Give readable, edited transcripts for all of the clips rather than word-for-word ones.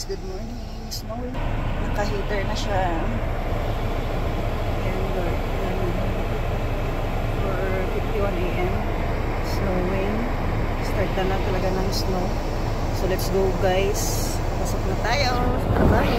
good morning. Snowy. Naka-heater na siya. And for 51 AM, snowing. Start na talaga ng snow. So let's go guys. Pasok na tayo. Bye.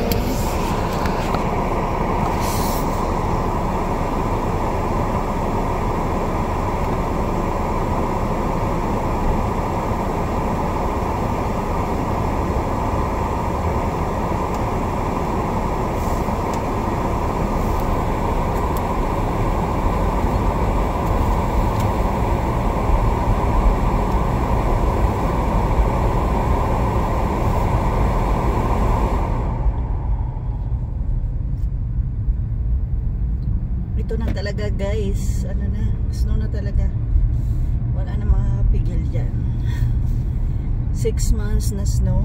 Ito na talaga guys, ano na, snow na talaga, wala na mapigil dyan. 6 months na snow,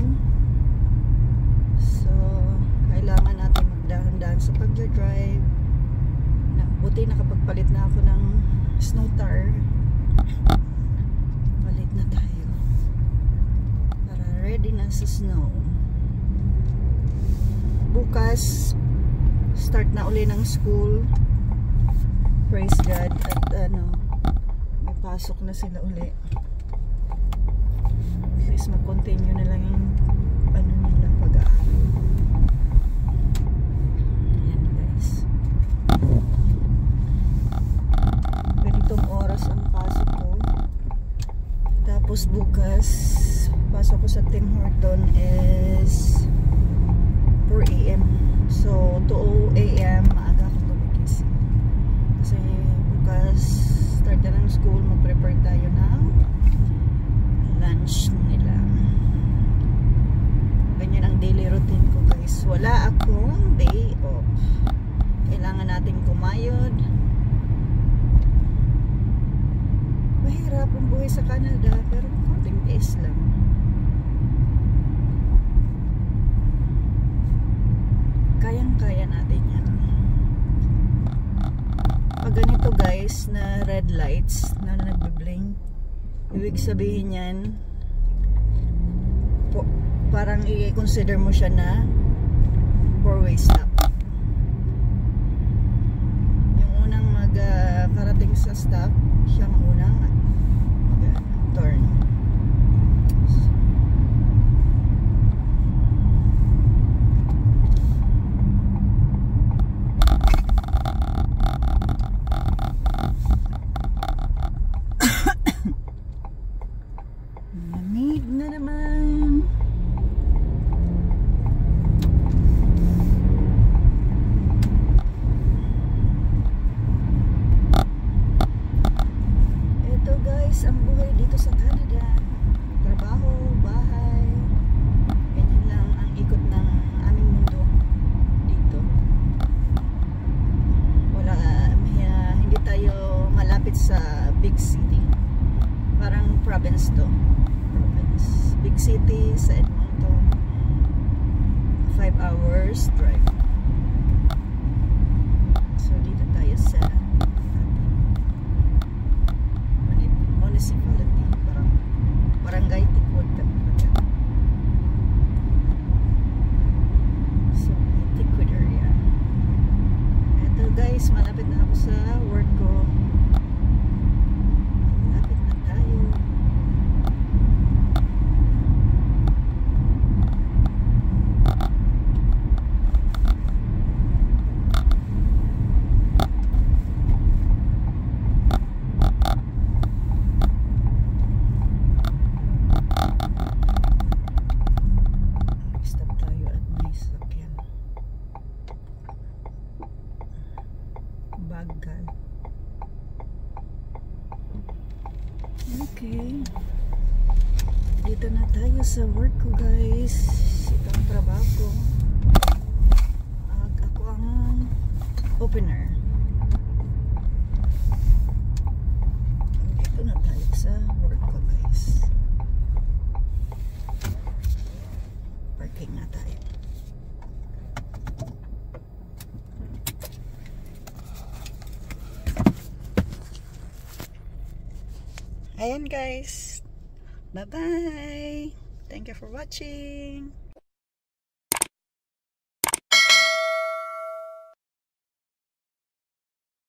so kailangan natin magdahan-dahan sa pag-drive. Buti nakapagpalit na ako ng snow tire, palit na tayo para ready na sa snow. Bukas start na uli ng school. Praise God. At may pasok na sila uli. At least mag-continue na lang yung nila pag-aaral. Ayan guys. Ganitong oras ang pasok ko. Tapos bukas pasok ko sa Tim Horton is 4 AM. So 2 AM maaga ako gumigising. Kasi bukas start na ng school, mag-prepare tayo ng lunch nila. Ganyan ang daily routine ko guys. Wala akong day off. Kailangan natin kumayod. Mahirap ang buhay sa Canada, pero konting days lang. Kayang-kaya natin yan. Pag ganito guys na red lights na nagbe-blink, ibig sabihin yan parang i-consider mo siya na 4-way stop. Yung unang magkarating sa stop, siyang unang turn. Lamig na naman. Ito guys, ang buhay dito sa Canada. Trabaho, bahay. Ganyan lang ang ikot ng aming mundo dito. Wala, hindi tayo malapit sa big city. Parang province to. Big city sa Edmonton, 5 hours drive. So dito tayo sa ating municipality, parang barangay Tikwood. So Tikwood area. Ito guys, malapit na ako sa work ko. Malapit na tayo. Bagal. Okay. Dito na tayo sa work ko guys. Ito ang trabaho ko. Ako ang opener. Dito na tayo sa work ko guys. Parking na tayo. Ayan guys. Bye-bye. Thank you for watching.